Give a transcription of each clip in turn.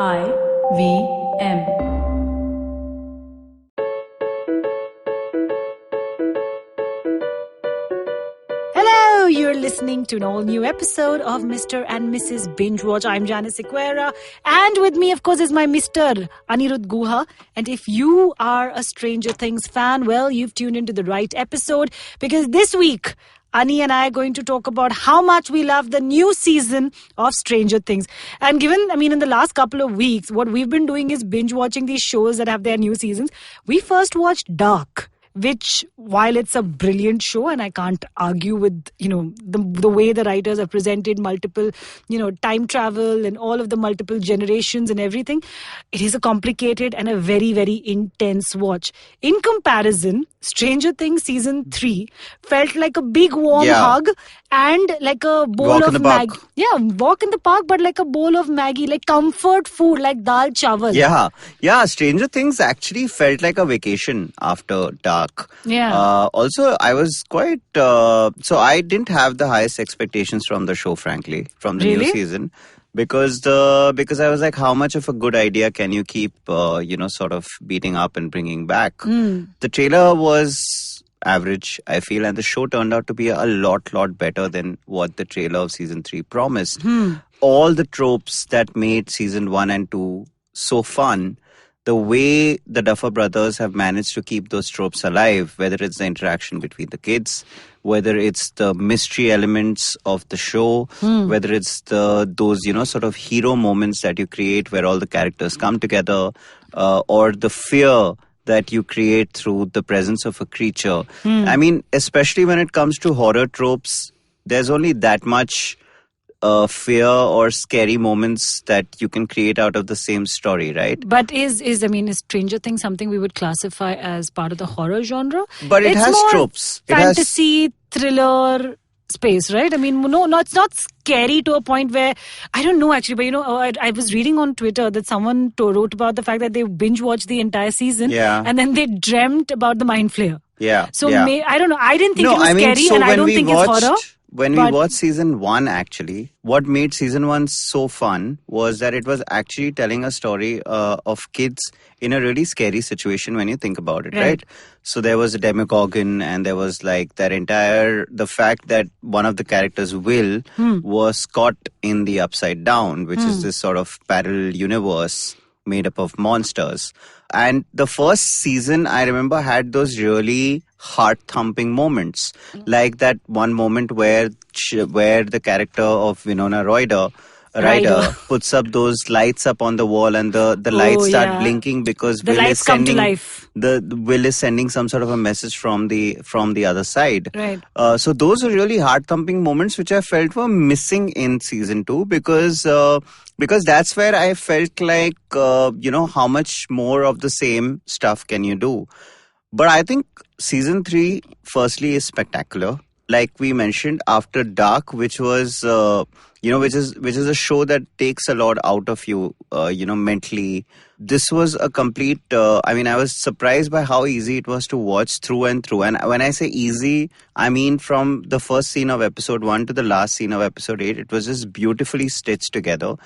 IVM. Hello, you're listening to an all-new episode of Mr. and Mrs. Binge-Watch. I'm Janice and with me, of course, is my Mr. Aniruddha. And if you are a Stranger Things fan, well, you've tuned into the right episode because this week, Ani and I are going to talk about how much we love the new season of Stranger Things. And in the last couple of weeks, what we've been doing is binge-watching these shows that have their new seasons. We first watched Dark, which, while it's a brilliant show, and I can't argue with, the way the writers have presented multiple, time travel and all of the multiple generations and everything, it is a complicated and a very, very intense watch. In comparison, Stranger Things Season 3 felt like a big warm hug and like a bowl of Maggie. Yeah, walk in the park, but like a bowl of Maggie, like comfort food, like dal chawal. Yeah, Stranger Things actually felt like a vacation after Dark. Yeah. Also, I was quite... so I didn't have the highest expectations from the show, frankly, from the new season. Because I was like, how much of a good idea can you keep, sort of beating up and bringing back? The trailer was average, I feel, and the show turned out to be a lot better than what the trailer of season 3 promised. All the tropes that made season 1 and 2 so fun, the way the Duffer Brothers have managed to keep those tropes alive, whether it's the interaction between the kids, whether it's the mystery elements of the show, whether it's those sort of hero moments that you create where all the characters come together, or the fear that you create through the presence of a creature. I mean, especially when it comes to horror tropes, there's only that much fear or scary moments that you can create out of the same story, right? But is Stranger Things something we would classify as part of the horror genre? But it's has more tropes. Fantasy, thriller space, right? I mean, no, it's not scary to a point where, I don't know actually, but I was reading on Twitter that someone wrote about the fact that they binge-watched the entire season and then they dreamt about the Mind Flayer. Yeah. So I don't know. I didn't think it was scary and I don't think it's horror. When we watched season 1, actually, what made season 1 so fun was that it was actually telling a story of kids in a really scary situation when you think about it, right? So there was a Demogorgon and there was like the fact that one of the characters, Will, was caught in the Upside Down, which is this sort of parallel universe made up of monsters. And the first season, I remember, had those really heart-thumping moments. Like that one moment where the character of Winona Ryder puts up those lights up on the wall and the lights start blinking because the lights come to life. Will is sending some sort of a message from the other side. Right. So those are really heart-thumping moments which I felt were missing in season 2 because that's where I felt like, how much more of the same stuff can you do? But I think season 3, firstly, is spectacular. Like we mentioned, after Dark, which was, which is a show that takes a lot out of you, mentally. This was a complete, I was surprised by how easy it was to watch through and through. And when I say easy, I mean from the first scene of episode 1 to the last scene of episode 8, it was just beautifully stitched together.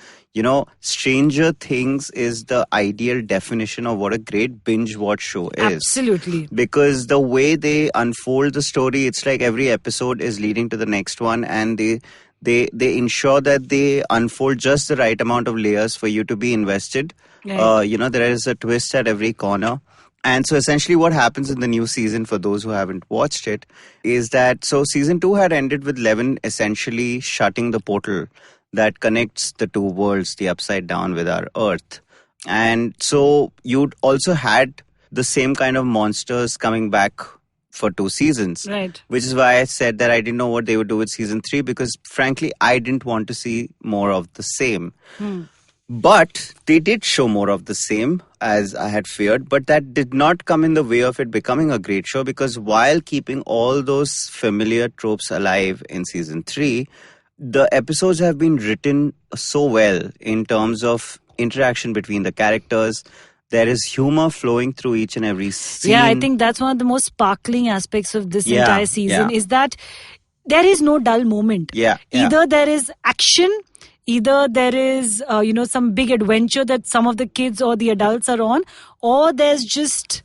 Stranger Things is the ideal definition of what a great binge-watch show is. Absolutely. Because the way they unfold the story, it's like every episode is leading to the next one, and they ensure that they unfold just the right amount of layers for you to be invested. Right. There is a twist at every corner. And so essentially what happens in the new season, for those who haven't watched it, is that season 2 had ended with Levin essentially shutting the portal that connects the two worlds, the Upside Down with our Earth. And so you'd also had the same kind of monsters coming back for 2 seasons. Right. Which is why I said that I didn't know what they would do with season 3 because frankly, I didn't want to see more of the same. But they did show more of the same, as I had feared. But that did not come in the way of it becoming a great show because while keeping all those familiar tropes alive in season 3, the episodes have been written so well in terms of interaction between the characters. There is humor flowing through each and every scene. Yeah, I think that's one of the most sparkling aspects of this entire season is that there is no dull moment. Yeah. Either there is action, Either there is, some big adventure that some of the kids or the adults are on, or there's just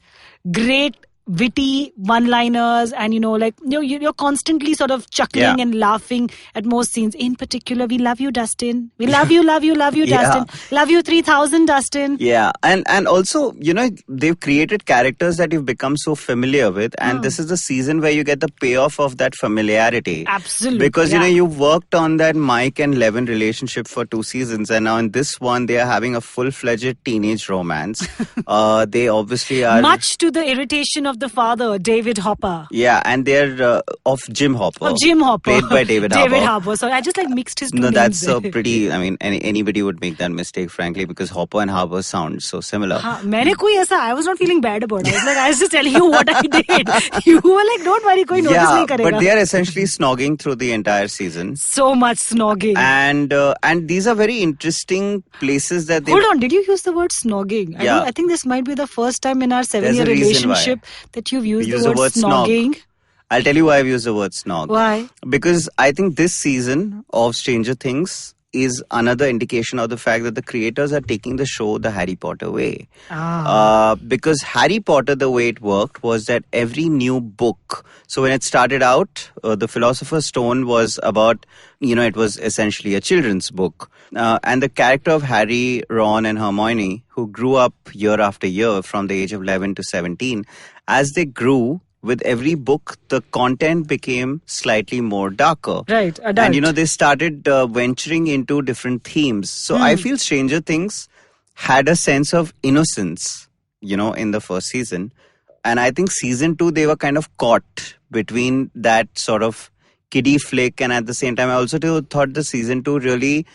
great witty one-liners, and you're constantly sort of chuckling and laughing at most scenes. In particular, we love you, Dustin. We love you, Dustin. Love you 3000, Dustin. Yeah, and also, they've created characters that you've become so familiar with, and this is the season where you get the payoff of that familiarity. Absolutely. Because, you've worked on that Mike and Levin relationship for 2 seasons, and now in this one, they are having a full-fledged teenage romance. They obviously are... Much to the irritation of the father, David Hopper. Yeah, and they're of Jim Hopper. Of Jim Hopper. Played by David Hopper. David Hopper. So I just mixed his two names. No, that's pretty... I mean, anybody would make that mistake, frankly, because Hopper and Harper sound so similar. I was not feeling bad about it. I was just telling you what I did. You were like, don't worry, koi notice nahi karega. But they are essentially snogging through the entire season. So much snogging. And these are very interesting places that they... Hold on, did you use the word snogging? Yeah. I think this might be the first time in our 7-year relationship that you've used the word snogging. Snog. I'll tell you why I've used the word snog. Why? Because I think this season of Stranger Things is another indication of the fact that the creators are taking the show the Harry Potter way. Because Harry Potter, the way it worked was that every new book, so when it started out, the Philosopher's Stone was about, it was essentially a children's book. And the character of Harry, Ron and Hermione, who grew up year after year from the age of 11 to 17, as they grew, with every book, the content became slightly more darker. Right, adult. And, they started venturing into different themes. So I feel Stranger Things had a sense of innocence, in the first season. And I think season 2, they were kind of caught between that sort of kiddie flick. And at the same time, I also thought the season 2 really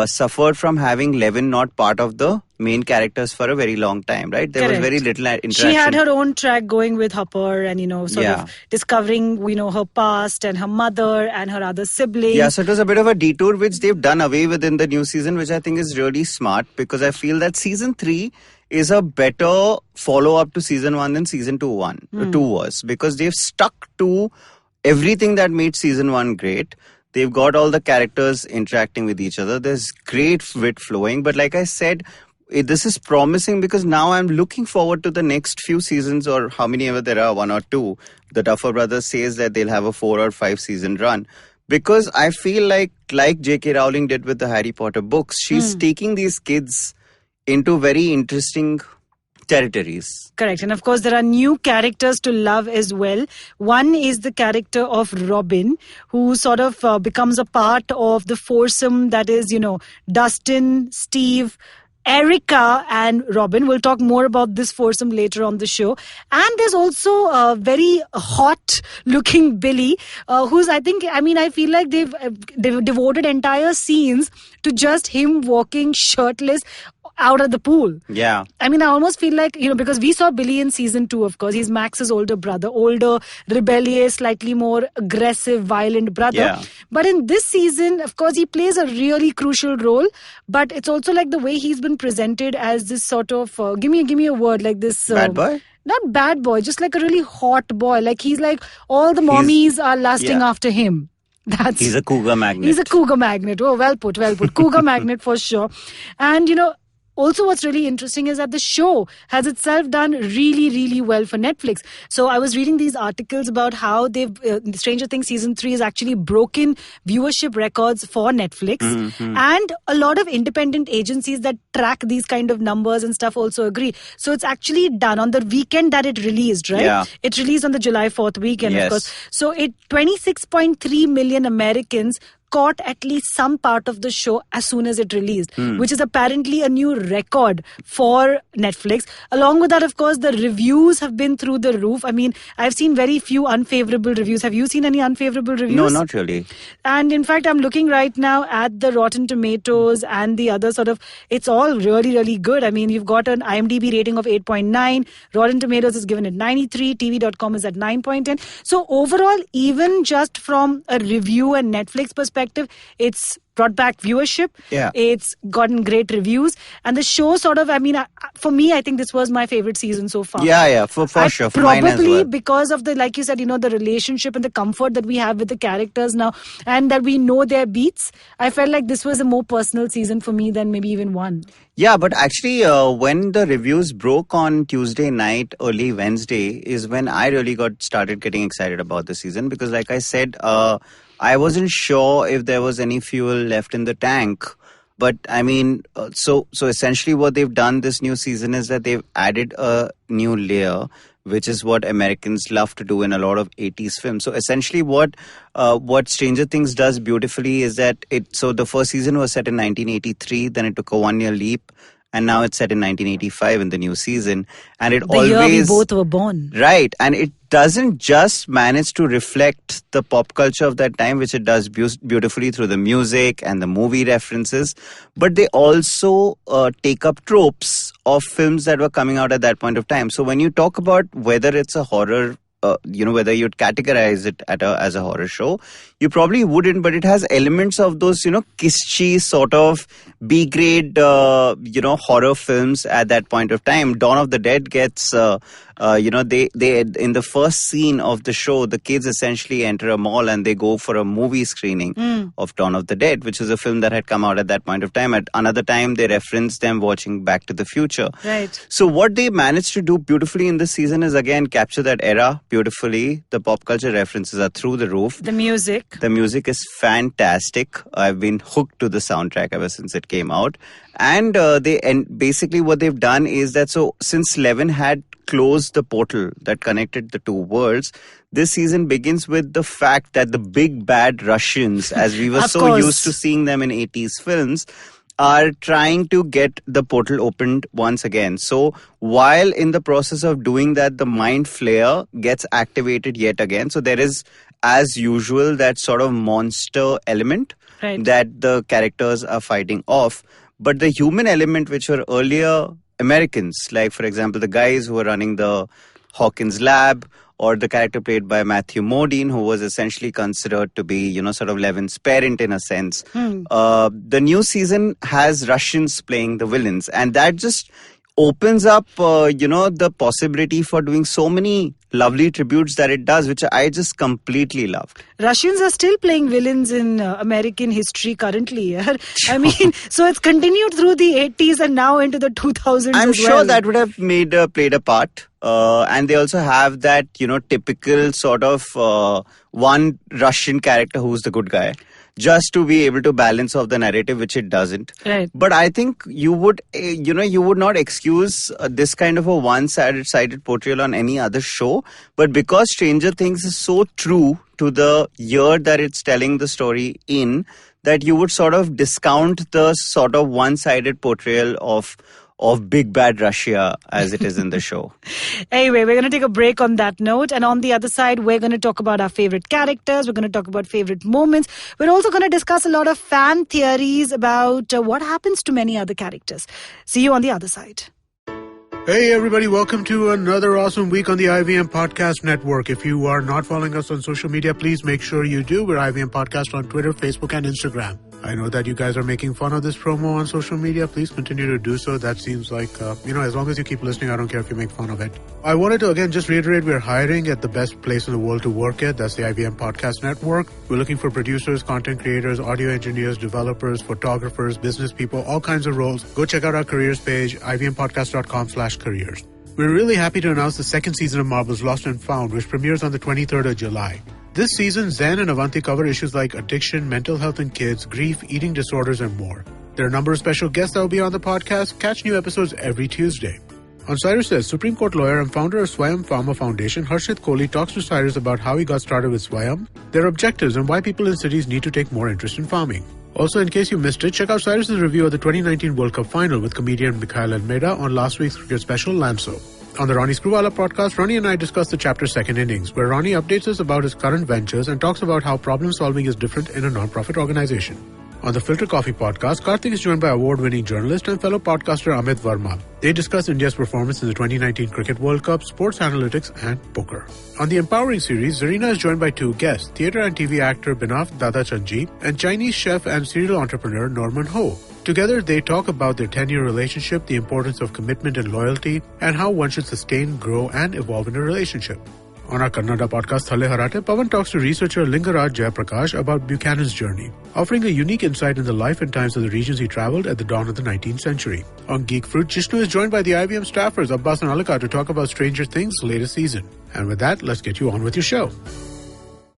suffered from having Levin not part of the main characters for a very long time, right? There was very little interaction. She had her own track going with Hopper and, sort of discovering, her past and her mother and her other siblings. Yeah, so it was a bit of a detour which they've done away with in the new season, which I think is really smart, because I feel that season 3 is a better follow-up to season 1 than season 2 was, because they've stuck to everything that made season 1 great. They've got all the characters interacting with each other. There's great wit flowing. But like I said, this is promising, because now I'm looking forward to the next few seasons, or how many ever there are, 1 or 2. The Duffer Brothers says that they'll have a 4 or 5 season run. Because I feel like J.K. Rowling did with the Harry Potter books, she's taking these kids into very interesting territories. Correct. And of course, there are new characters to love as well. One is the character of Robin, who sort of becomes a part of the foursome that is, Dustin, Steve, Erica and Robin. We'll talk more about this foursome later on the show. And there's also a very hot looking Billy, who's I feel like they've devoted entire scenes to just him walking shirtless out of the pool. Yeah. I almost feel like, because we saw Billy in season 2, of course. He's Max's older brother, older, rebellious, slightly more aggressive, violent brother. Yeah. But in this season, of course, he plays a really crucial role. But it's also like the way he's been presented as this sort of, give me a word, like this... bad boy? Not bad boy, just like a really hot boy. Like he's like, all the mommies are lusting after him. He's a cougar magnet. He's a cougar magnet. Oh, well put. Cougar magnet for sure. And, also, what's really interesting is that the show has itself done really, really well for Netflix. So I was reading these articles about how Stranger Things season 3 has actually broken viewership records for Netflix. Mm-hmm. And a lot of independent agencies that track these kind of numbers and stuff also agree. So it's actually done on the weekend that it released, right? Yeah. It released on the July 4th weekend, yes. Of course. So 26.3 million Americans caught at least some part of the show as soon as it released, which is apparently a new record for Netflix. Along with that, of course, the reviews have been through the roof. I've seen very few unfavorable reviews. Have you seen any unfavorable reviews? No, not really. And in fact, I'm looking right now at the Rotten Tomatoes and the other sort of, it's all really, really good. You've got an IMDb rating of 8.9. Rotten Tomatoes is given at 93. TV.com is at 9.10. So overall, even just from a review and Netflix perspective, perspective, it's brought back viewership. Yeah. It's gotten great reviews. And the show sort of, for me, I think this was my favorite season so far. Yeah, for sure. For mine as probably well. because of the, like you said, the relationship and the comfort that we have with the characters now, and that we know their beats. I felt like this was a more personal season for me than maybe even one. Yeah, but actually, when the reviews broke on Tuesday night, early Wednesday, is when I really started getting excited about the season, because, like I said, I wasn't sure if there was any fuel left in the tank. But I mean, so essentially what they've done this new season is that they've added a new layer, which is what Americans love to do in a lot of 80s films. So essentially what Stranger Things does beautifully is that so the first season was set in 1983, then it took a 1-year leap, and now it's set in 1985 in the new season. And it the year we both were born. Right. And it doesn't just manage to reflect the pop culture of that time, which it does beautifully through the music and the movie references, but they also take up tropes of films that were coming out at that point of time. So when you talk about whether it's a horror, whether you'd categorize it as a horror show, you probably wouldn't, but it has elements of those, kitschy sort of B-grade, horror films at that point of time. Dawn of the Dead gets, they in the first scene of the show, the kids essentially enter a mall and they go for a movie screening of Dawn of the Dead, which is a film that had come out at that point of time. At another time, they reference them watching Back to the Future. Right. So what they managed to do beautifully in this season is, again, capture that era beautifully. The pop culture references are through the roof. The music is fantastic. I've been hooked to the soundtrack ever since it came out. And basically what they've done is that, so since Levin had closed the portal that connected the two worlds, this season begins with the fact that the big bad Russians, as we were so used to seeing them in 80s films, are trying to get the portal opened once again. So while in the process of doing that, the Mind Flayer gets activated yet again. So there is, as usual, that sort of monster element that the characters are fighting off. But the human element, which were earlier Americans, like, for example, the guys who were running the Hawkins lab, or the character played by Matthew Modine, who was essentially considered to be, sort of Levin's parent in a sense. The new season has Russians playing the villains, and that just opens up, the possibility for doing so many lovely tributes that it does, which I just completely loved. Russians are still playing villains in American history currently. I mean, so it's continued through the 80s and now into the 2000s I'm as sure well. that would have played a part. And they also have that, typical sort of one Russian character who's the good guy, just to be able to balance off the narrative, which it doesn't. Right. But I think you would not excuse this kind of a one-sided portrayal on any other show. But because Stranger Things is so true to the year that it's telling the story in, that you would sort of discount the sort of one-sided portrayal of big bad Russia as it is in the show. Anyway, we're going to take a break on that note. And on the other side, we're going to talk about our favorite characters. We're going to talk about favorite moments. We're also going to discuss a lot of fan theories about what happens to many other characters. See you on the other side. Hey everybody, welcome to another awesome week on the IVM Podcast Network. If you are not following us on social media, please make sure you do. We're IVM Podcast on Twitter, Facebook, and Instagram. I know that you guys are making fun of this promo on social media. Please continue to do so. That seems like, as long as you keep listening, I don't care if you make fun of it. I wanted to, again, just reiterate, we're hiring at the best place in the world to work at. That's the IVM Podcast Network. We're looking for producers, content creators, audio engineers, developers, photographers, business people, all kinds of roles. Go check out our careers page, ivmpodcast.com/careers. We're really happy to announce the second season of Marvel's Lost and Found, which premieres on the 23rd of July. This season, Zen and Avanti cover issues like addiction, mental health in kids, grief, eating disorders, and more. There are a number of special guests that will be on the podcast. Catch new episodes every Tuesday. On Cyrus Says, Supreme Court lawyer and founder of Swayam Pharma Foundation, Harshit Kohli talks to Cyrus about how he got started with Swayam, their objectives, and why people in cities need to take more interest in farming. Also, in case you missed it, check out Cyrus's review of the 2019 World Cup final with comedian Mikhail Almeida on last week's cricket special, Lanso. On the Ronnie Screwvala podcast, Ronnie and I discuss the chapter Second Innings, where Ronnie updates us about his current ventures and talks about how problem solving is different in a non-profit organization. On the Filter Coffee podcast, Karthik is joined by award-winning journalist and fellow podcaster Amit Verma. They discuss India's performance in the 2019 Cricket World Cup, sports analytics, and poker. On the Empowering series, Zarina is joined by two guests, theatre and TV actor Binav Dadachanji and Chinese chef and serial entrepreneur Norman Ho. Together, they talk about their 10-year relationship, the importance of commitment and loyalty, and how one should sustain, grow, and evolve in a relationship. On our Kannada podcast, Thale Harate, Pawan talks to researcher Lingaraj Jayaprakash about Buchanan's journey, offering a unique insight in the life and times of the regions he traveled at the dawn of the 19th century. On Geek Fruit, Jishnu is joined by the IVM staffers, Abbas and Alika, to talk about Stranger Things' latest season. And with that, let's get you on with your show.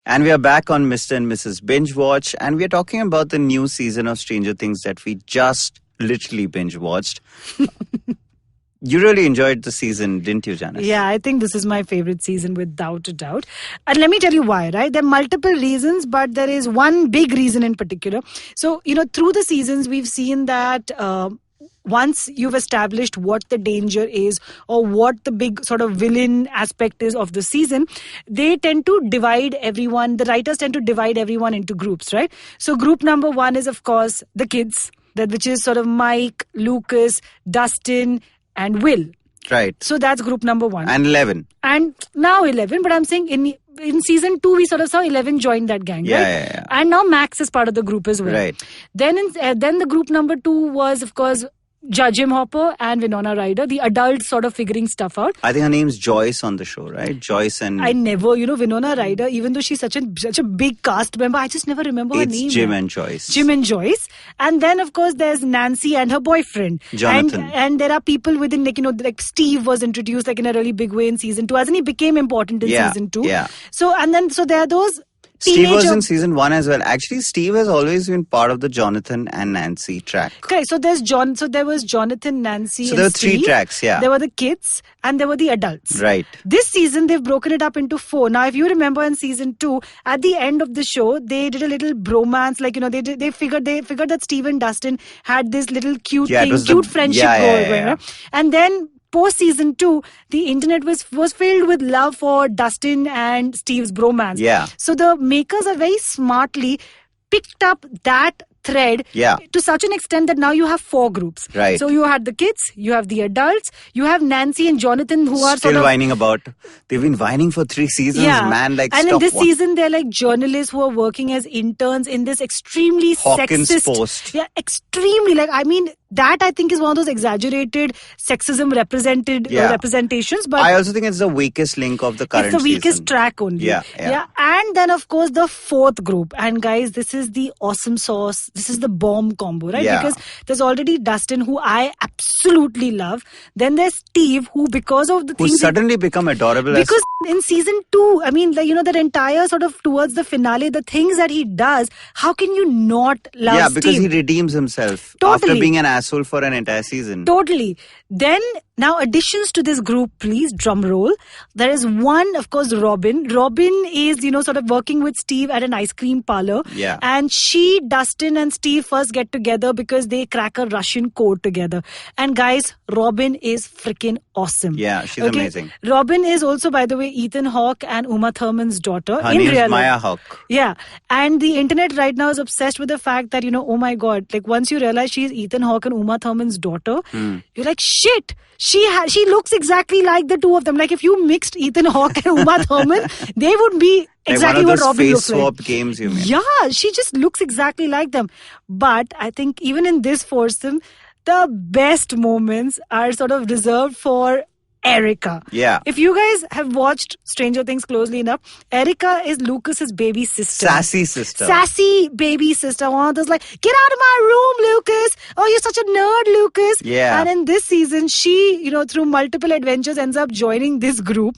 And we are back on Mr. and Mrs. Binge-Watch, and we are talking about the new season of Stranger Things that we just literally binge-watched. You really enjoyed the season, didn't you, Janice? Yeah, I think this is my favorite season without a doubt. And let me tell you why, right? There are multiple reasons, but there is one big reason in particular. So, through the seasons, we've seen that once you've established what the danger is or what the big sort of villain aspect is of the season, they tend to divide everyone. The writers tend to divide everyone into groups, right? So group number one is, of course, the kids, which is sort of Mike, Lucas, Dustin, and Will. Right. So that's group number one. And 11. And now 11. But I'm saying in season 2, we sort of saw 11 join that gang, right? Yeah. And now Max is part of the group as well. Right. Then the group number 2 was, of course, Jim Hopper and Winona Ryder, the adults sort of figuring stuff out. I think her name's Joyce on the show, right? Joyce and... I never, Winona Ryder, even though she's such a big cast member, I just never remember her name. It's Jim and Joyce. Jim and Joyce. And then, of course, there's Nancy and her boyfriend. Jonathan. And there are people within, like Steve was introduced in a really big way in season 2, as in he became important in season 2. Yeah. So there are those... Steve was in season 1 as well. Actually, Steve has always been part of the Jonathan and Nancy track. Okay, so there was Jonathan, Nancy, and So there were Steve. 3 tracks, yeah. There were the kids and there were the adults. Right. This season, they've broken it up into 4. Now, if you remember in season 2, at the end of the show, they did a little bromance. They figured that Steve and Dustin had this little cute friendship going on. And then post season 2, the internet was filled with love for Dustin and Steve's bromance. Yeah. So the makers are very smartly picked up that thread to such an extent that now you have 4 groups. Right. So you had the kids, you have the adults, you have Nancy and Jonathan who are still whining about. They've been whining for 3 seasons, man. And in this season, they're like journalists who are working as interns in this extremely Hawkins sexist. Post. Yeah, extremely. That I think is one of those exaggerated sexism representations. But I also think it's the weakest link of the current season. It's the weakest track only. Yeah. And then, of course, the 4th group. And guys, this is the awesome sauce. This is the bomb combo, right? Yeah. Because there's already Dustin, who I absolutely love. Then there's Steve, who because of the things... Who's suddenly become adorable. Because in season 2, that entire sort of towards the finale, the things that he does, how can you not love Steve? Yeah, because he redeems himself after being an asshole for an entire season. Totally. Then, now additions to this group, please, drum roll. There is one, of course, Robin. Robin is, sort of working with Steve at an ice cream parlor. Yeah. And Dustin and Steve first get together because they crack a Russian code together. And guys, Robin is freaking awesome. Yeah, she's amazing. Robin is also, by the way, Ethan Hawke and Uma Thurman's daughter. Her name is Maya Hawke. Yeah. And the internet right now is obsessed with the fact that, oh my God, once you realize she's Ethan Hawke and Uma Thurman's daughter, you're like, shit, she looks exactly like the two of them. If you mixed Ethan Hawke and Uma Thurman, they would be exactly what Robin looks like. Face swap games, you mean? Yeah, she just looks exactly like them. But I think even in this foursome, the best moments are sort of reserved for Erica. Yeah. If you guys have watched Stranger Things closely enough, Erica is Lucas's baby sister. Sassy sister. Sassy baby sister. One of those get out of my room, Lucas. Oh, you're such a nerd, Lucas. Yeah. And in this season, she, through multiple adventures ends up joining this group.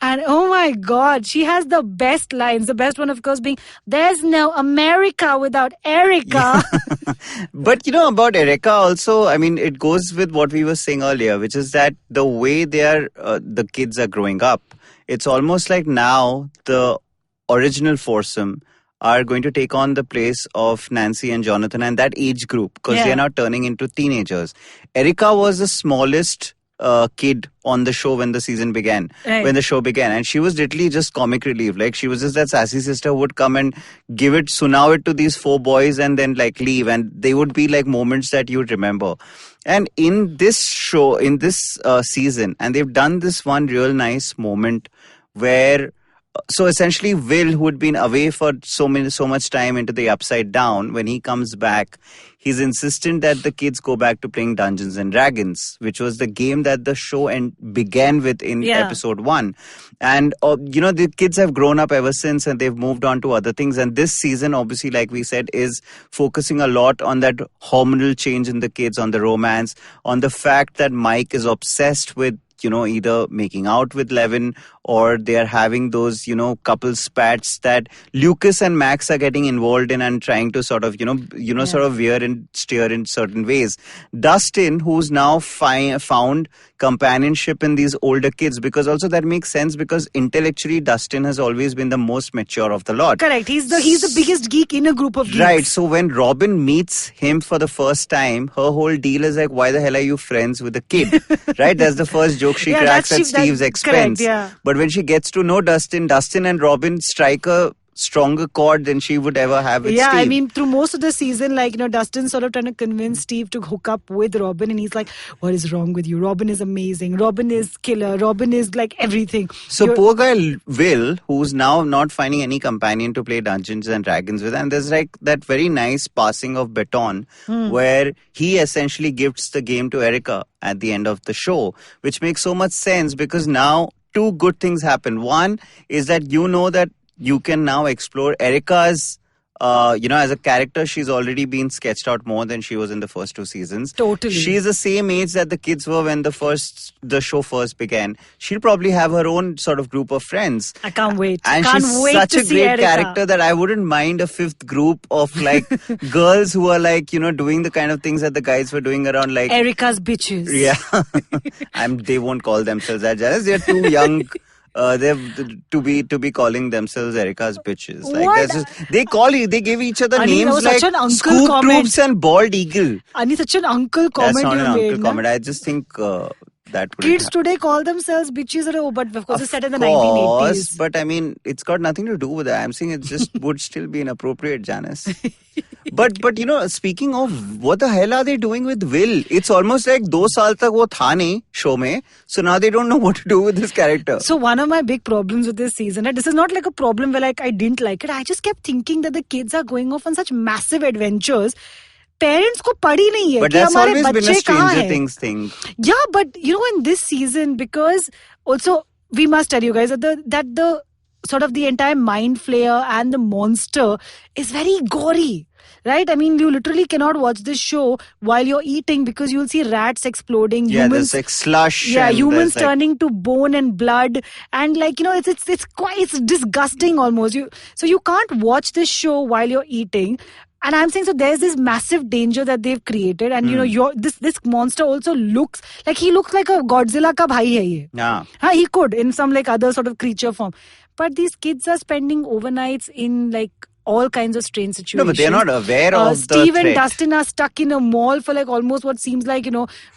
And oh my God, she has the best lines. The best one, of course, being, there's no America without Erica. Yeah. But about Erica also, it goes with what we were saying earlier, which is that the way the kids are growing up, it's almost like now the original foursome are going to take on the place of Nancy and Jonathan and that age group because they are now turning into teenagers. Erica was the smallest kid on the show when the season began, Right. when the show began, and she was literally just comic relief. Like, she was just that sassy sister who would come and sunao it to these 4 boys and then like leave, and they would be like moments that you would remember. And in this show, in this season, and they've done this one real nice moment where, so essentially Will, who had been away for so much time into the Upside Down, when he comes back, he's insistent that the kids go back to playing Dungeons and Dragons, which was the game that the show began with in episode 1. And the kids have grown up ever since, and they've moved on to other things. And this season, obviously, like we said, is focusing a lot on that hormonal change in the kids, on the romance, on the fact that Mike is obsessed with either making out with Levin, or they are having those, couple spats that Lucas and Max are getting involved in and trying to sort of, sort of veer and steer in certain ways. Dustin, who's now found companionship in these older kids, because also that makes sense, because intellectually Dustin has always been the most mature of the lot. Correct. He's the biggest geek in a group of geeks. Right. So when Robin meets him for the first time, her whole deal is like, why the hell are you friends with a kid? Right? That's the first joke she cracks at Steve's expense. Correct, yeah. But when she gets to know Dustin and Robin strike a stronger chord than she would ever have with Steve. I mean, through most of the season, Dustin's sort of trying to convince Steve to hook up with Robin, and he's like, what is wrong with you? Robin is amazing. Robin is killer. Robin is like everything. So poor guy Will, who's now not finding any companion to play Dungeons and Dragons with, and there's like that very nice passing of baton where he essentially gifts the game to Erica at the end of the show, which makes so much sense, because now 2 good things happen. One is that that you can now explore Erica's, as a character, she's already been sketched out more than she was in the first 2 seasons. Totally. She's the same age that the kids were when the show first began. She'll probably have her own sort of group of friends. I can't wait. And can't she's wait such to a see great Erica. character that I wouldn't mind a 5th group of like girls who are like, doing the kind of things that the guys were doing around like Erica's bitches. Yeah. They won't call themselves that, Janice. They're too young. They're to be calling themselves Erica's bitches. Like, what? they give each other Ani, names like Scoop Troops and Bald Eagle. Ani, such an uncle comment. That's not an you uncle comment. I just think that would kids today call themselves bitches, but of course it's set in the 1980s. But I mean, it's got nothing to do with that. I'm saying it just would still be inappropriate, Janice. But speaking of, what the hell are they doing with Will? It's almost like 2 saal tak wo tha nahi show mein, so now they don't know what to do with this character. So one of my big problems with this season, this is not like a problem where like I didn't like it. I just kept thinking that the kids are going off on such massive adventures. Parents को पड़ी नहीं है but कि that's हमारे always been a बच्चे कहाँ Stranger हैं. Things thing. Yeah, but in this season, because also we must tell you guys that the sort of the entire mind flayer and the monster is very gory. Right? I mean, you literally cannot watch this show while you're eating, because you'll see rats exploding. Yeah, humans, there's like slush. Yeah, and humans like, turning to bone and blood, and like it's disgusting almost. So you can't watch this show while you're eating. And I'm saying, so there's this massive danger that they've created, and this monster also looks like a Godzilla ka bhai hai ye. Yeah. He could in some like other sort of creature form, but these kids are spending overnights in like all kinds of strange situations. No, but they're not aware of the Steve and threat. Dustin are stuck in a mall for like almost what seems like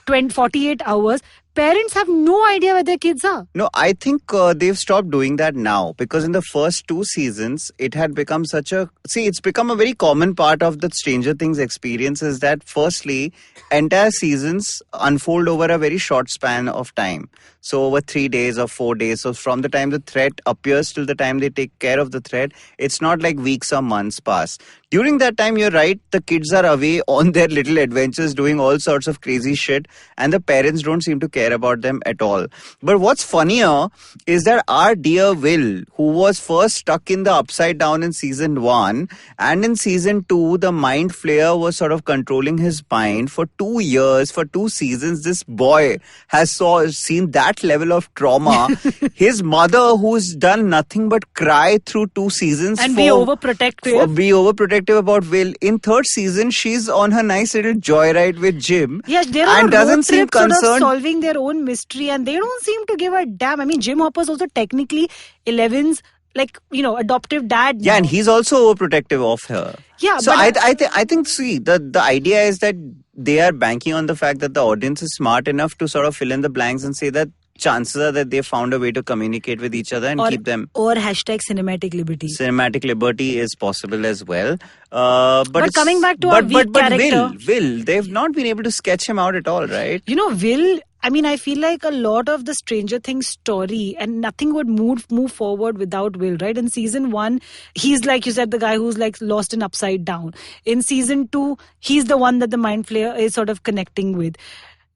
48 hours. Parents have no idea where their kids are. No, I think they've stopped doing that now, because in the first 2 seasons, it had become it's become a very common part of the Stranger Things experience, is that firstly, entire seasons unfold over a very short span of time. So over 3 days or 4 days. So from the time the threat appears till the time they take care of the threat, it's not like weeks or months pass. During that time, you're right, the kids are away on their little adventures doing all sorts of crazy shit, and the parents don't seem to care about them at all. But what's funnier is that our dear Will, who was first stuck in the Upside Down in season 1, and in season 2, the mind flayer was sort of controlling his mind for 2 years, for 2 seasons. This boy has seen that level of trauma. His mother, who's done nothing but cry through 2 seasons and be overprotective about Will. In 3rd season, she's on her nice little joyride with Jim. Yes, they're and on doesn't road seem trip sort of concerned. solving their own mystery, and they don't seem to give a damn. I mean, Jim Hopper's also technically Eleven's adoptive dad. Yeah, and he's also overprotective of her. Yeah, so but I think see the idea is that they are banking on the fact that the audience is smart enough to sort of fill in the blanks and say that chances are that they found a way to communicate with each other and keep them. Or hashtag cinematic liberty. Cinematic liberty is possible as well. But coming back to our weak character. Will, they've not been able to sketch him out at all, right? Will, I feel like a lot of the Stranger Things story and nothing would move forward without Will, right? In season 1, he's like you said, the guy who's like lost in Upside Down. In season 2, he's the one that the Mind Flayer is sort of connecting with.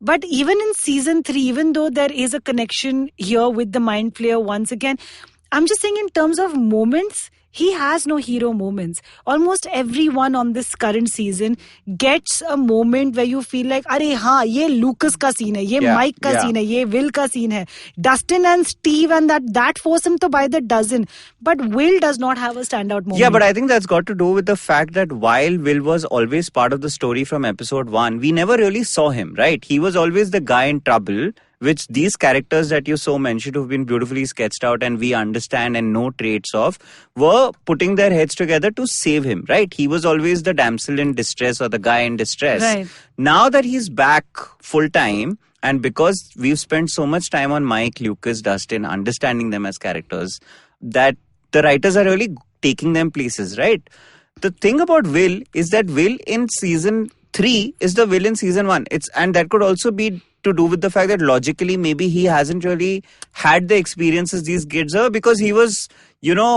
But even in season 3, even though there is a connection here with the Mind Flayer once again, I'm just saying in terms of moments, he has no hero moments. Almost everyone on this current season gets a moment where you feel like, "Arey haan, ye Lucas ka scene hai, ye Mike ka scene hai, ye Will ka scene hai." Dustin and Steve and that foursome to by the dozen. But Will does not have a standout moment. Yeah, but I think that's got to do with the fact that while Will was always part of the story from episode 1, we never really saw him, right? He was always the guy in trouble, which these characters that you so mentioned who've been beautifully sketched out and we understand and know traits of were putting their heads together to save him, right? He was always the damsel in distress or the guy in distress. Right. Now that he's back full time, and because we've spent so much time on Mike, Lucas, Dustin, understanding them as characters, that the writers are really taking them places, right? The thing about Will is that Will in season 3 is the Will in season 1. And that could also be to do with the fact that logically maybe he hasn't really had the experiences these kids are, because he was,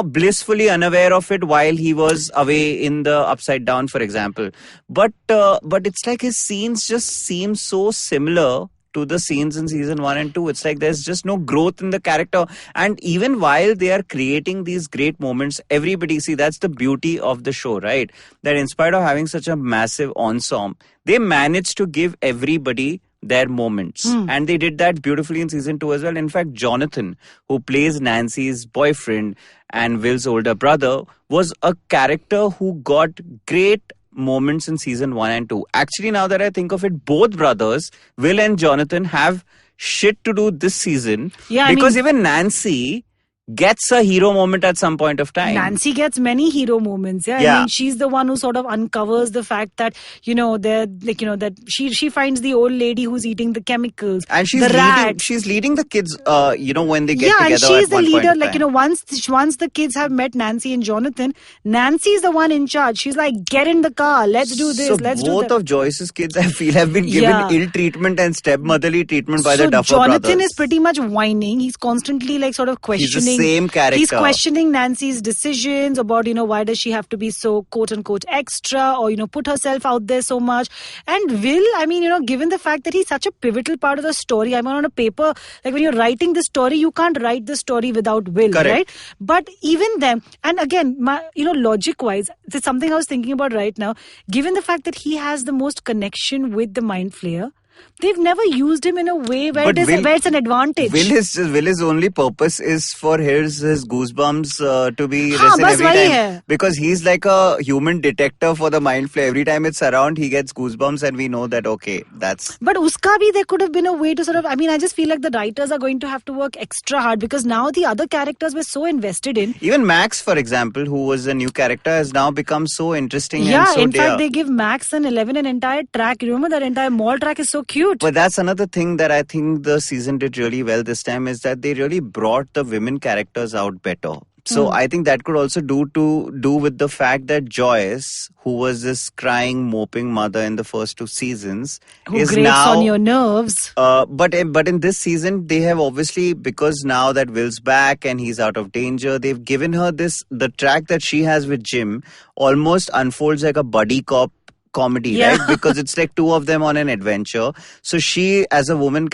blissfully unaware of it while he was away in the Upside Down, for example. But it's like his scenes just seem so similar to the scenes in season 1 and 2. It's like there's just no growth in the character. And even while they are creating these great moments, everybody, see, that's the beauty of the show, right? That in spite of having such a massive ensemble, they managed to give everybody their moments. And they did that beautifully in season 2 as well. In fact, Jonathan, who plays Nancy's boyfriend and Will's older brother, was a character who got great moments in season 1 and 2. Actually, now that I think of it, both brothers, Will and Jonathan, have shit to do this season. Yeah, because even Nancy gets a hero moment at some point of time. Nancy gets many hero moments. Yeah. She's the one who sort of uncovers the fact that, that she finds the old lady who's eating the chemicals. And she's leading the kids, when they get together. Yeah, and she's the leader. Once the kids have met Nancy and Jonathan, Nancy's the one in charge. She's like, get in the car, let's do this, let's do that. Both of Joyce's kids, I feel, have been given ill treatment and stepmotherly treatment by the Duffer brothers. Jonathan is pretty much whining. He's constantly sort of questioning. Same character. He's questioning Nancy's decisions about, why does she have to be so quote unquote extra or, put herself out there so much. And Will, given the fact that he's such a pivotal part of the story, on a paper, like when you're writing the story, you can't write the story without Will, correct, right? But even them, and again, logic wise, it's something I was thinking about right now, given the fact that he has the most connection with the Mind Flayer, they've never used him in a way where it's an advantage. Will's only purpose is for his goosebumps to be risen every time. Because he's like a human detector for the Mind Flayer. Every time it's around, he gets goosebumps and we know that, okay, that's... But uska bhi, there could have been a way to sort of... I just feel like the writers are going to have to work extra hard because now the other characters we're so invested in. Even Max, for example, who was a new character, has now become so interesting and so in fact, they give Max and 11 an entire track. You remember that entire mall track is so cute. But that's another thing that I think the season did really well this time, is that they really brought the women characters out better. So I think that could also do with the fact that Joyce, who was this crying, moping mother in the first 2 seasons, who is grates now on your nerves. But in this season, they have obviously, because now that Will's back and he's out of danger, they've given her the track that she has with Jim almost unfolds like a buddy cop comedy, right? Because it's like 2 of them on an adventure. So she, as a woman,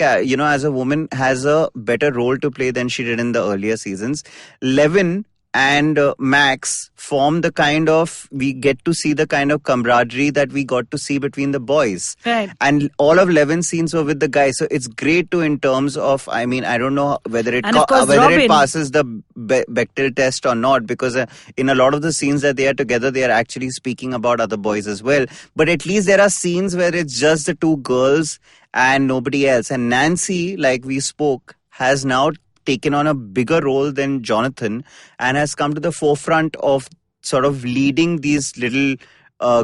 has a better role to play than she did in the earlier seasons. Levin and Max form we get to see the kind of camaraderie that we got to see between the boys. Right. And all of Levin's scenes were with the guys. So it's great in terms of, I don't know whether it passes the Bechdel test or not, because in a lot of the scenes that they are together, they are actually speaking about other boys as well. But at least there are scenes where it's just the 2 girls and nobody else. And Nancy, like we spoke, has now taken on a bigger role than Jonathan and has come to the forefront of sort of leading these little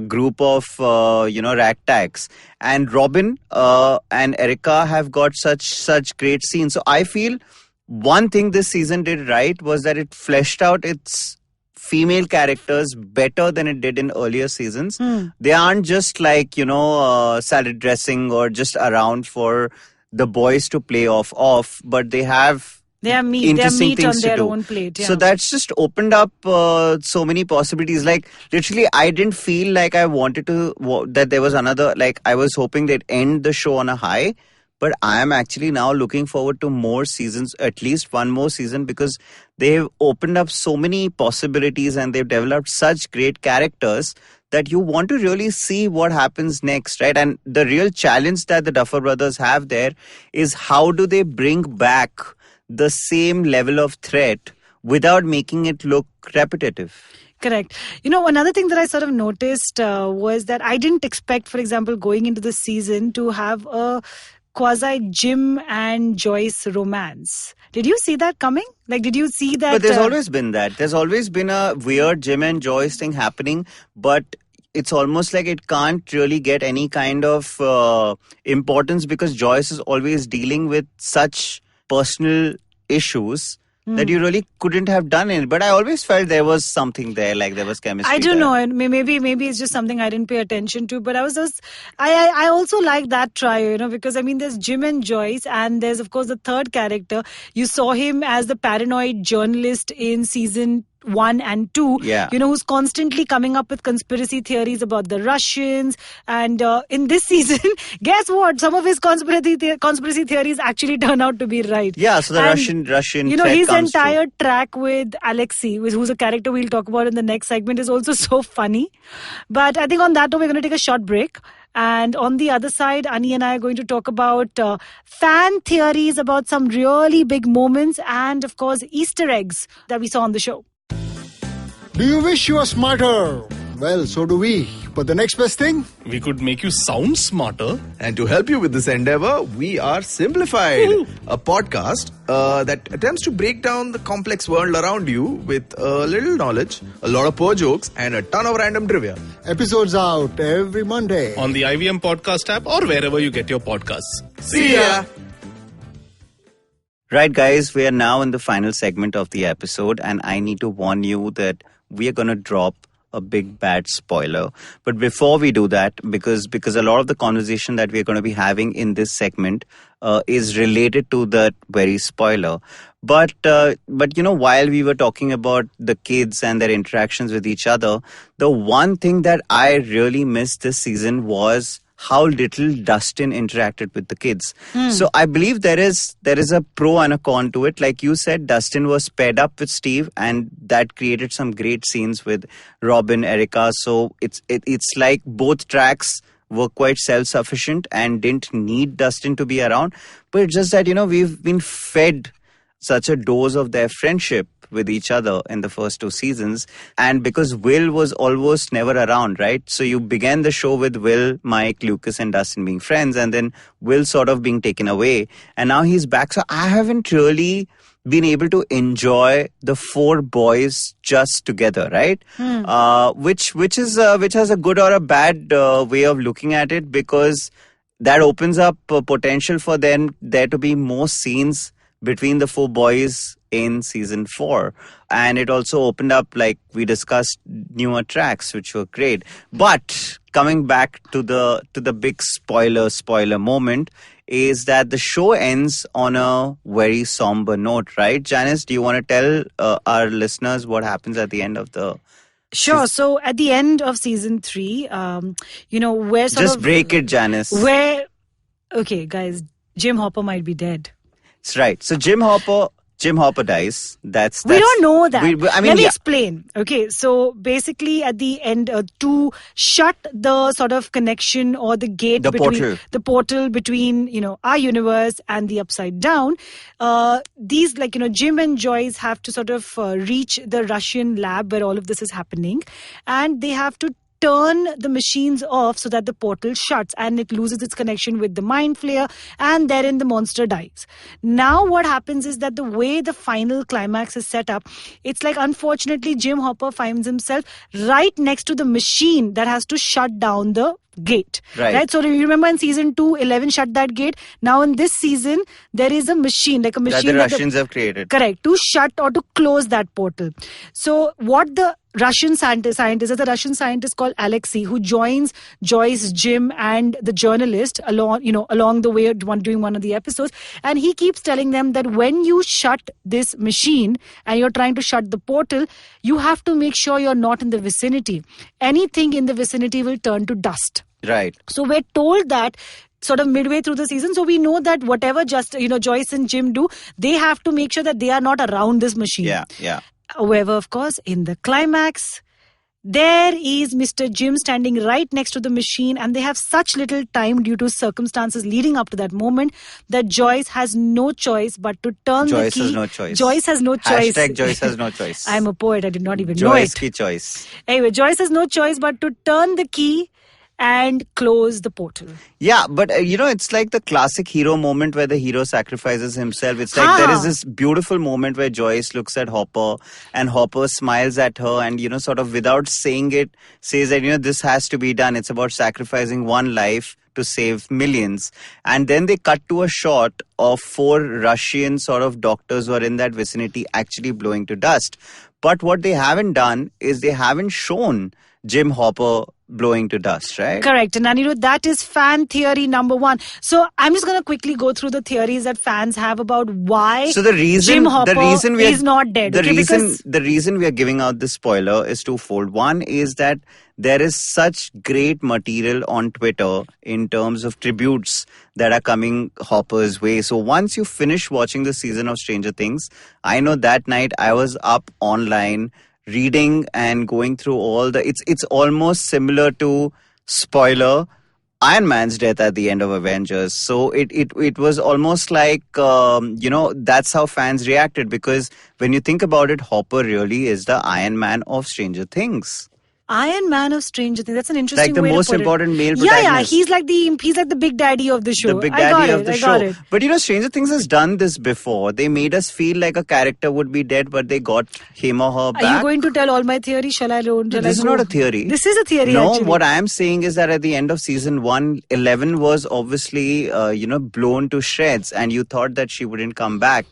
group of ragtags, and Robin and Erica have got such great scenes. So I feel one thing this season did right was that it fleshed out its female characters better than it did in earlier seasons. They aren't just like salad dressing or just around for the boys to play off, but they have interesting things on to their do. own plate. Yeah. So that's just opened up so many possibilities. Like literally, I didn't feel like I wanted to that there was another. Like I was hoping they'd end the show on a high, but I am actually now looking forward to more seasons, at least one more season, because they've opened up so many possibilities and they've developed such great characters that you want to really see what happens next, right? And the real challenge that the Duffer Brothers have there is how do they bring back the same level of threat without making it look repetitive. Correct. Another thing that I sort of noticed was that I didn't expect, for example, going into the season to have a quasi Jim and Joyce romance. Did you see that coming? Like, did you see that? But there's always been that. There's always been a weird Jim and Joyce thing happening, but it's almost like it can't really get any kind of importance because Joyce is always dealing with such personal issues that you really couldn't have done it. But I always felt there was something there, like there was chemistry. I don't there. know. Maybe it's just something I didn't pay attention to. But I also like that trio, because there's Jim and Joyce, and there's of course the third character. You saw him as the paranoid journalist in season 1 and 2, who's constantly coming up with conspiracy theories about the Russians. And in this season, guess what? Some of his conspiracy theories actually turn out to be right. Yeah, so the Russian his comes entire through. track with Alexei, who's a character we'll talk about in the next segment, is also so funny. But I think on that note, we're going to take a short break. And on the other side, Ani and I are going to talk about fan theories about some really big moments and, of course, Easter eggs that we saw on the show. Do you wish you were smarter? Well, so do we. But the next best thing? We could make you sound smarter. And to help you with this endeavor, we are Simplified, a podcast that attempts to break down the complex world around you with a little knowledge, a lot of poor jokes, and a ton of random trivia. Episodes out every Monday. On the IVM podcast app or wherever you get your podcasts. See ya! Right, guys, we are now in the final segment of the episode, and I need to warn you that we are going to drop a big bad spoiler. But before we do that, because a lot of the conversation that we're going to be having in this segment is related to that very spoiler. But while we were talking about the kids and their interactions with each other, the one thing that I really missed this season was how little Dustin interacted with the kids. So I believe there is a pro and a con to it. Like you said, Dustin was paired up with Steve, and that created some great scenes with Robin, Erica. So it's like both tracks were quite self-sufficient and didn't need Dustin to be around. But it's just that, we've been fed such a dose of their friendship with each other in the first 2 seasons. And because Will was almost never around, right? So you began the show with Will, Mike, Lucas, and Dustin being friends, and then Will sort of being taken away. And now he's back. So I haven't really been able to enjoy the 4 boys just together, right? Which has a good or a bad way of looking at it, because that opens up potential for there to be more scenes between the 4 boys in season 4, and it also opened up, like we discussed, newer tracks which were great. But coming back to the big spoiler moment is that the show ends on a very somber note, right? Janice, do you want to tell our listeners what happens at the end of the Sure. So at the end of season 3, where just break it, Janice. Okay, guys, Jim Hopper might be dead. That's right. So Jim Hopper dies. That's we don't know that. Let me explain. Okay, so basically at the end, to shut the sort of connection or the gate the portal between our universe and the Upside Down, these Jim and Joyce have to sort of reach the Russian lab where all of this is happening, and they have to turn the machines off so that the portal shuts and it loses its connection with the mind flayer, and therein the monster dies. Now what happens is that the way the final climax is set up, it's like unfortunately Jim Hopper finds himself right next to the machine that has to shut down the gate. Right? So you remember in season 2, 11 shut that gate. Now in this season, there is a machine, like a machine that the Russians have created. Correct. To shut or to close that portal. So what the Russian scientist is a Russian scientist called Alexei, who joins Joyce, Jim, and the journalist along the way doing one of the episodes. And he keeps telling them that when you shut this machine and you're trying to shut the portal, you have to make sure you're not in the vicinity. Anything in the vicinity will turn to dust. Right. So we're told that sort of midway through the season. So we know that whatever Joyce and Jim do, they have to make sure that they are not around this machine. Yeah. However, of course, in the climax, there is Mr. Jim standing right next to the machine, and they have such little time due to circumstances leading up to that moment that Joyce has no choice but to turn the key. Joyce has no choice. Joyce has no choice. Hashtag Joyce has no choice. I'm a poet. I did not even know it. Joyce ki choice. Anyway, Joyce has no choice but to turn the key and close the portal. Yeah, but it's like the classic hero moment where the hero sacrifices himself. It's like there is this beautiful moment where Joyce looks at Hopper and Hopper smiles at her and, sort of without saying it, says that, this has to be done. It's about sacrificing one life to save millions. And then they cut to a shot of 4 Russian sort of doctors who are in that vicinity actually blowing to dust. But what they haven't done is they haven't shown Jim Hopper blowing to dust, right? Correct. And Aniruddha, that is fan theory number 1. So I'm just going to quickly go through the theories that fans have about why Jim Hopper is not dead. The reason we are giving out this spoiler is twofold. One is that there is such great material on Twitter in terms of tributes that are coming Hopper's way. So once you finish watching the season of Stranger Things, I know that night I was up online reading and going through all it's almost similar to spoiler Iron Man's death at the end of Avengers. So it was almost like that's how fans reacted, because when you think about it, Hopper really is the Iron Man of Stranger Things. Iron Man of Stranger Things. That's an interesting way to put it. Like the most important male protagonist. Yeah, he's like the big daddy of the show. The big daddy of the show. But Stranger Things has done this before. They made us feel like a character would be dead, but they got him or her back. Are you going to tell all my theory? This is not a theory. This is a theory, No, actually. what I am saying is that at the end of season 1, 11 was obviously, blown to shreds, and you thought that she wouldn't come back.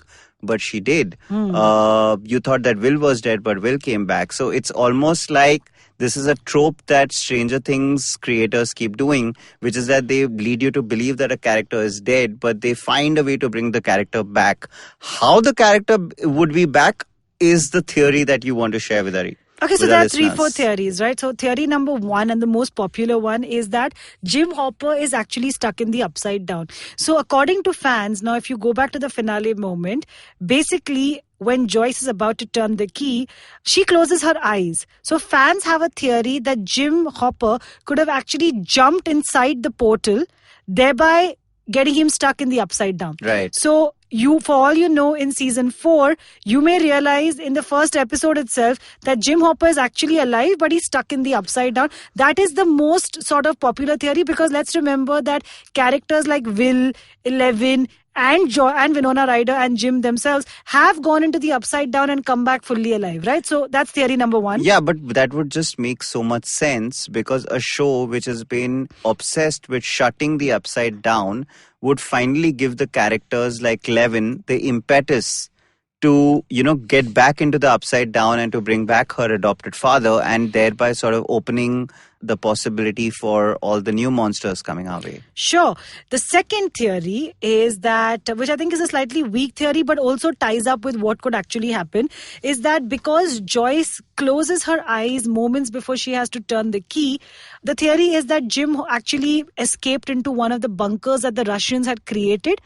But she did. You thought that Will was dead, but Will came back. So it's almost like this is a trope that Stranger Things creators keep doing, which is that they lead you to believe that a character is dead, but they find a way to bring the character back. How the character would be back is the theory that you want to share with Ari. Okay, so there are 3-4 theories, right? So theory number 1 and the most popular one is that Jim Hopper is actually stuck in the upside down. So according to fans, now if you go back to the finale moment, basically when Joyce is about to turn the key, she closes her eyes. So fans have a theory that Jim Hopper could have actually jumped inside the portal, thereby getting him stuck in the upside down. Right. So for all you know, in season 4, you may realize in the first episode itself that Jim Hopper is actually alive, but he's stuck in the upside down. That is the most sort of popular theory, because let's remember that characters like Will, 11, and Winona Ryder and Jim themselves have gone into the upside down and come back fully alive, right? So that's theory number 1. Yeah, but that would just make so much sense, because a show which has been obsessed with shutting the upside down would finally give the characters like Levin the impetus to, get back into the upside down and to bring back her adopted father, and thereby sort of opening the possibility for all the new monsters coming our way. Sure. The second theory is that, which I think is a slightly weak theory, but also ties up with what could actually happen, is that because Joyce closes her eyes moments before she has to turn the key, the theory is that Jim actually escaped into one of the bunkers that the Russians had created,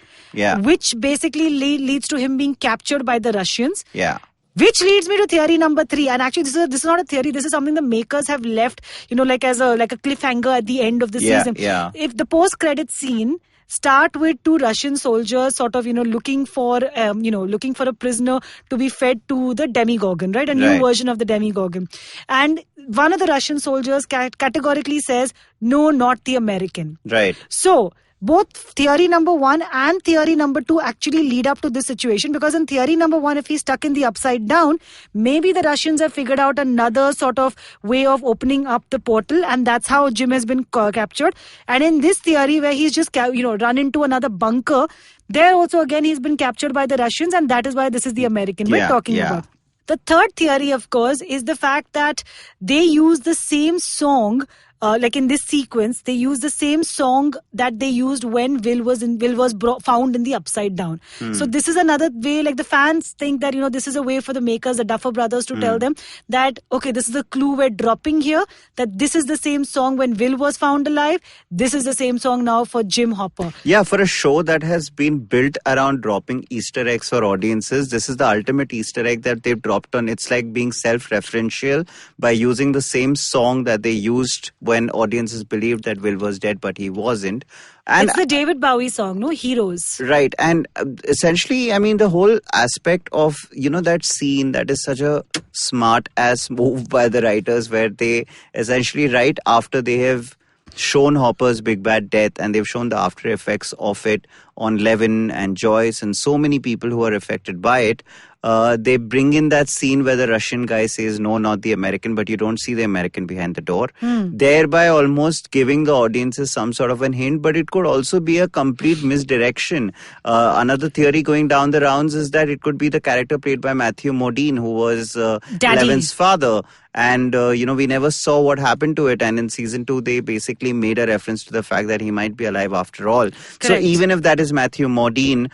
which basically leads to him being captured by the Russians. Yeah. Which leads me to theory number 3. And actually, this is not a theory. This is something the makers have left, like a cliffhanger at the end of the season. Yeah. If the post-credit scene, start with two Russian soldiers sort of, looking for a prisoner to be fed to the Demigorgon, right? A new Right. version of the Demigorgon. And one of the Russian soldiers categorically says, no, not the American. Right. So, both theory number 1 and theory number 2 actually lead up to this situation, because in theory number 1, if he's stuck in the upside down, maybe the Russians have figured out another sort of way of opening up the portal, and that's how Jim has been captured. And in this theory where he's just run into another bunker, there also again he's been captured by the Russians, and that is why this is the American we're talking about. The third theory, of course, is the fact that they use the same song. Like in this sequence, they use the same song that they used when Will was found in the upside down. So this is another way, like the fans think that, this is a way for the makers, the Duffer Brothers, to tell them that, okay, this is a clue we're dropping here, that this is the same song when Will was found alive. This is the same song now for Jim Hopper. Yeah, for a show that has been built around dropping Easter eggs for audiences, this is the ultimate Easter egg that they've dropped on. It's like being self-referential by using the same song that they used when audiences believed that Will was dead, but he wasn't. And it's the David Bowie song, no? Heroes. Right. And essentially, I mean, the whole aspect of, that scene, that is such a smart ass move by the writers, where they essentially, right after they have shown Hopper's big bad death and they've shown the after effects of it on Levin and Joyce and so many people who are affected by it, they bring in that scene where the Russian guy says, no, not the American, but you don't see the American behind the door, thereby almost giving the audiences some sort of an hint, but it could also be a complete misdirection. Another theory going down the rounds is that it could be the character played by Matthew Modine, who was Levin's father. And, we never saw what happened to it. And in season 2, they basically made a reference to the fact that he might be alive after all. Correct. So even if that is Matthew Modine,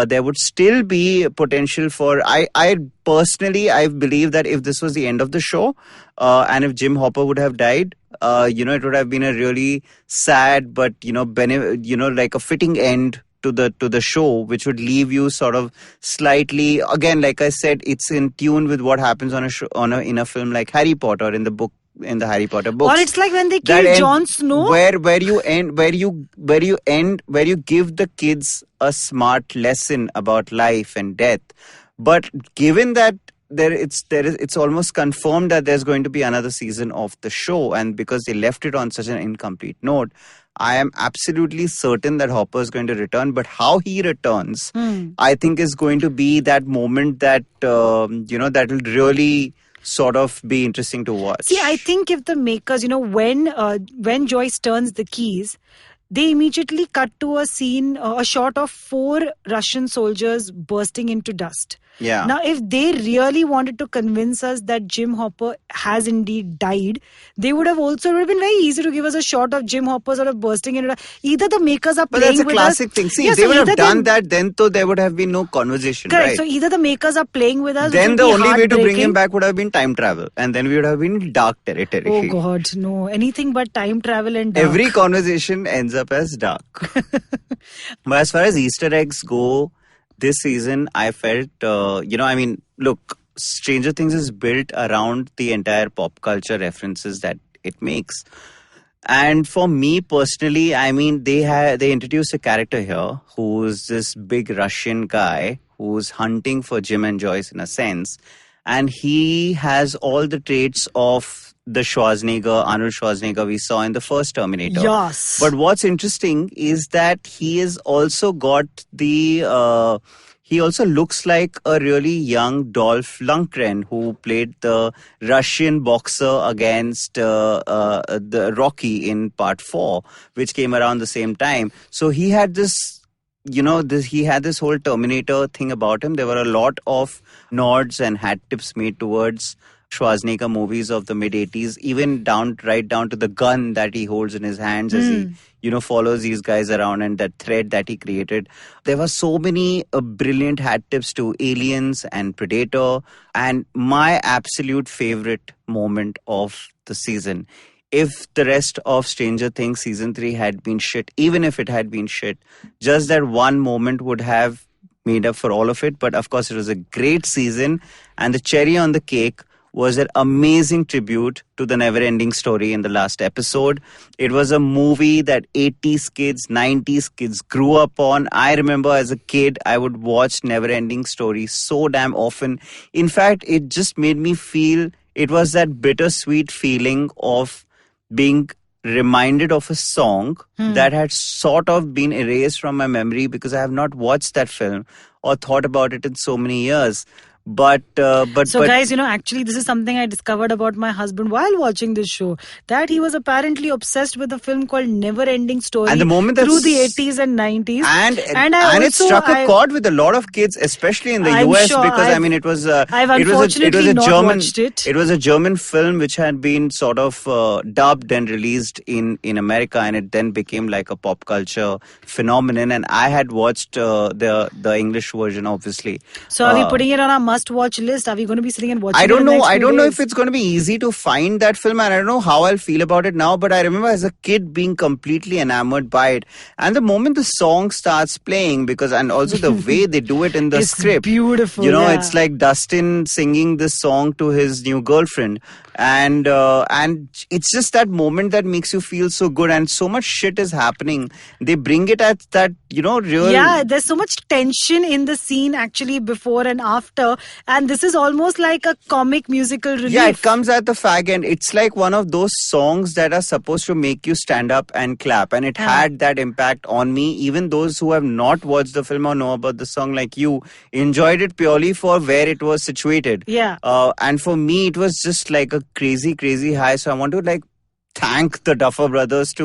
there would still be potential for... I personally believe that if this was the end of the show, and if Jim Hopper would have died, it would have been a really sad but, like a fitting end to the show, which would leave you sort of slightly, again, like I said, it's in tune with what happens on a show, in a film like Harry Potter, in the Harry Potter books. Or it's like when they kill Jon Snow, where you give the kids a smart lesson about life and death. But given that it's almost confirmed that there's going to be another season of the show, and because they left it on such an incomplete note, I am absolutely certain that Hopper is going to return. But how he returns, I think, is going to be that moment that that will really sort of be interesting to watch. See, I think if the makers, when Joyce turns the keys, they immediately cut to a scene, a shot of 4 Russian soldiers bursting into dust. Yeah. Now, if they really wanted to convince us that Jim Hopper has indeed died, it would have been very easy to give us a shot of Jim Hopper sort of bursting into dust. Either the makers are playing with us. But that's a classic thing. See, if they would have done that, then there would have been no conversation. Correct. Right? So either the makers are playing with us, then the only way to bring him back would have been time travel. And then we would have been in dark territory. Oh God, no. Anything but time travel and dark. Every conversation ends up as dark. But as far as Easter eggs go, this season, I felt, look, Stranger Things is built around the entire pop culture references that it makes. And for me personally, I mean, they introduced a character here who's this big Russian guy who's hunting for Jim and Joyce in a sense. And he has all the traits of the Arnold Schwarzenegger we saw in the first Terminator. Yes. But what's interesting is that he has also got the... he also looks like a really young Dolph Lundgren, who played the Russian boxer against the Rocky in Part 4, which came around the same time. So he had this... he had this whole Terminator thing about him. There were a lot of nods and hat tips made towards Schwarzenegger movies of the mid-80s, even right down to the gun that he holds in his hands as he, follows these guys around, and that thread that he created. There were so many brilliant hat tips to Aliens and Predator. And my absolute favorite moment of the season, if the rest of Stranger Things season 3 had been shit, even if it had been shit, just that one moment would have made up for all of it. But of course, it was a great season. And the cherry on the cake was an amazing tribute to the never-ending story in the last episode. It was a movie that 80s kids, 90s kids grew up on. I remember as a kid, I would watch never-ending story so damn often. In fact, it just made me feel, it was that bittersweet feeling of being reminded of a song that had sort of been erased from my memory because I have not watched that film or thought about it in so many years. But guys, actually this is something I discovered about my husband while watching this show, that he was apparently obsessed with a film called Never Ending Story and the moment through the 80s and 90s. And it struck a chord with a lot of kids, especially in the US, because it was it was a German film which had been sort of dubbed and released in America, and it then became like a pop culture phenomenon, and I had watched the English version, obviously. So are we putting it on our must-watch list? Are we going to be sitting and watching it? I don't know. I don't know days? if it's going to be easy to find that film, and I don't know how I'll feel about it now. But I remember as a kid being completely enamored by it, and the moment the song starts playing, and also the way they do it in the script, beautiful. It's like Dustin singing this song to his new girlfriend, and it's just that moment that makes you feel so good, and so much shit is happening. They bring it at that real. Yeah, there's so much tension in the scene actually before and after. And this is almost like a comic musical relief. Yeah, it comes at the fag end. It's like one of those songs that are supposed to make you stand up and clap. And it had that impact on me. Even those who have not watched the film or know about the song like you enjoyed it purely for where it was situated. Yeah. And for me, it was just like a crazy, crazy high. So I want to thank the Duffer Brothers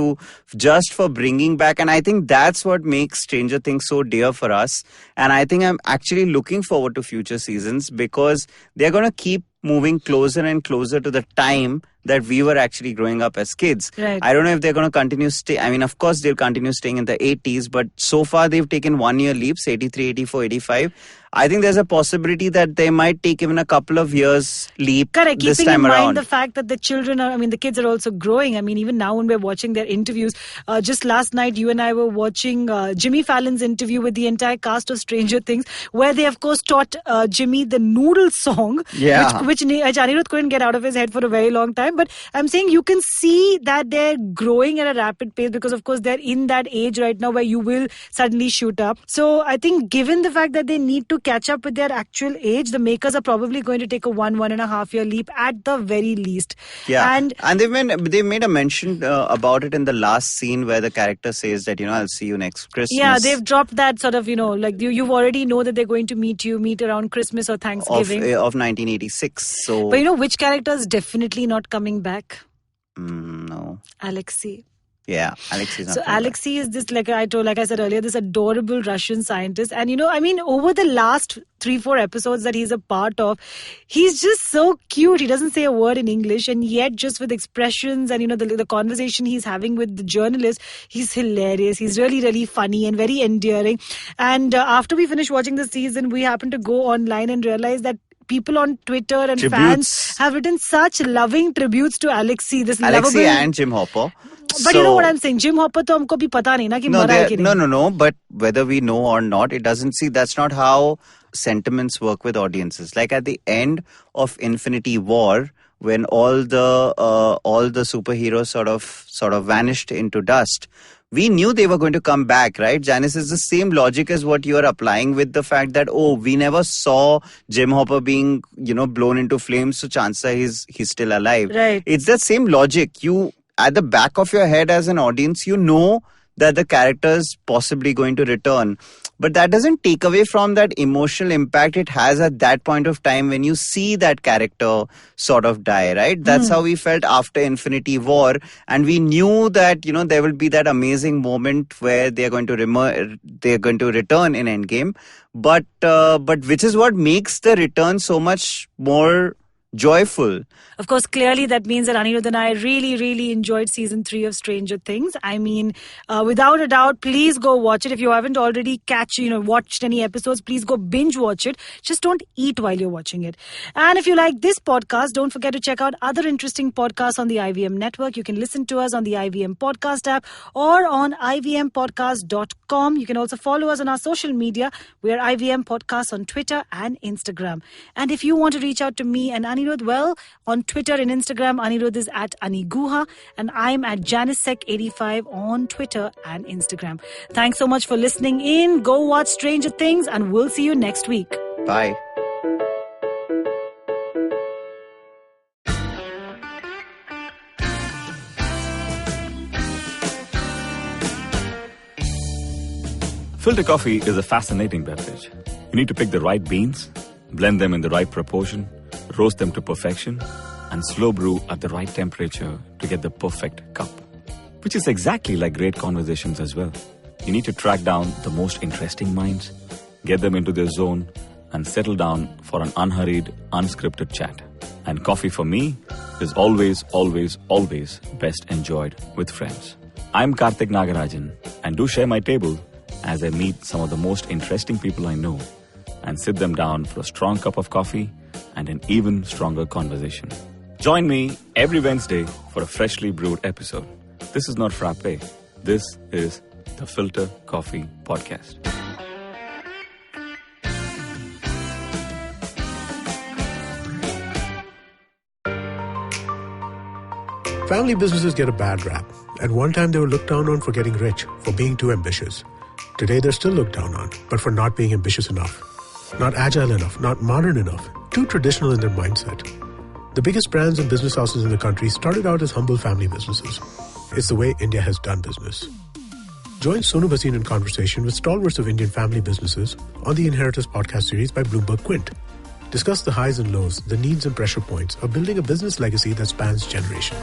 just for bringing back, and I think that's what makes Stranger Things so dear for us. And I think I'm actually looking forward to future seasons because they're going to keep moving closer and closer to the time that we were actually growing up as kids. Right. I don't know if they're going to continue of course they'll continue staying in the 80s, but so far they've taken 1 year leaps, 83, 84, 85. I think there's a possibility that they might take even a couple of years leap this time around. Keeping in mind the fact that the children the kids are also growing. Even now when we're watching their interviews, just last night you and I were watching Jimmy Fallon's interview with the entire cast of Stranger Things, where they of course taught Jimmy the Noodle song, which Aniruddha couldn't get out of his head for a very long time. But I'm saying you can see that they're growing at a rapid pace because of course they're in that age right now where you will suddenly shoot up. So I think given the fact that they need to catch up with their actual age, the makers are probably going to take a 1.5 year leap at the very least. Yeah, and they made a mention about it in the last scene where the character says that I'll see you next Christmas. Yeah, they've dropped that sort of you already know that they're going to meet around Christmas or Thanksgiving of 1986. So, but which character is definitely not coming back? No, Alexei. Yeah, Alexei. So Alexei is this, like I said earlier, this adorable Russian scientist. And over the last 3-4 episodes that he's a part of, he's just so cute. He doesn't say a word in English, and yet just with expressions and the conversation he's having with the journalist, he's hilarious. He's really, really funny and very endearing. And after we finished watching the season, we happened to go online and realize that people on Twitter and fans have written such loving tributes to Alexei. Alexei and Jim Hopper. But you know what I'm saying? Jim Hopper to humko bhi pata nahi na ki mara hai ki nahi. No. But whether we know or not, it doesn't see. That's not how sentiments work with audiences. Like at the end of Infinity War, when all the superheroes sort of vanished into dust, we knew they were going to come back, right? Janice, is the same logic as what you are applying with the fact that, we never saw Jim Hopper being, blown into flames, so chances he's still alive. Right. It's that same logic. You, at the back of your head as an audience, you know that the character is possibly going to return. But that doesn't take away from that emotional impact it has at that point of time when you see that character sort of die, right? That's how we felt after Infinity War. And we knew that, there will be that amazing moment where they're going to return in Endgame. But which is what makes the return so much more joyful. Of course, clearly that means that Aniruddha and I really, really enjoyed season 3 of Stranger Things. Without a doubt, please go watch it. If you haven't already watched any episodes, please go binge watch it. Just don't eat while you're watching it. And if you like this podcast, don't forget to check out other interesting podcasts on the IVM network. You can listen to us on the IVM podcast app or on ivmpodcast.com. You can also follow us on our social media. We are IVM Podcasts on Twitter and Instagram. And if you want to reach out to me and Aniruddha? Well, on Twitter and Instagram, Aniruddha is at Aniguha, and I'm at JaniceSec85 on Twitter and Instagram. Thanks so much for listening in. Go watch Stranger Things, and we'll see you next week. Bye. Filter coffee is a fascinating beverage. You need to pick the right beans, blend them in the right proportion, roast them to perfection, and slow brew at the right temperature to get the perfect cup. Which is exactly like great conversations as well. You need to track down the most interesting minds, get them into their zone, and settle down for an unhurried, unscripted chat. And coffee for me is always, always, always best enjoyed with friends. I'm Karthik Nagarajan, and do share my table as I meet some of the most interesting people I know and sit them down for a strong cup of coffee and an even stronger conversation. Join me every Wednesday for a freshly brewed episode. This is not frappe. This is the Filter Coffee Podcast. Family businesses get a bad rap. At one time, they were looked down on for getting rich, for being too ambitious. Today, they're still looked down on, but for not being ambitious enough. Not agile enough, not modern enough, too traditional in their mindset. The biggest brands and business houses in the country started out as humble family businesses. It's the way India has done business. Join Sonu Bhasin in conversation with stalwarts of Indian family businesses on the Inheritors podcast series by Bloomberg Quint. Discuss the highs and lows, the needs and pressure points of building a business legacy that spans generations.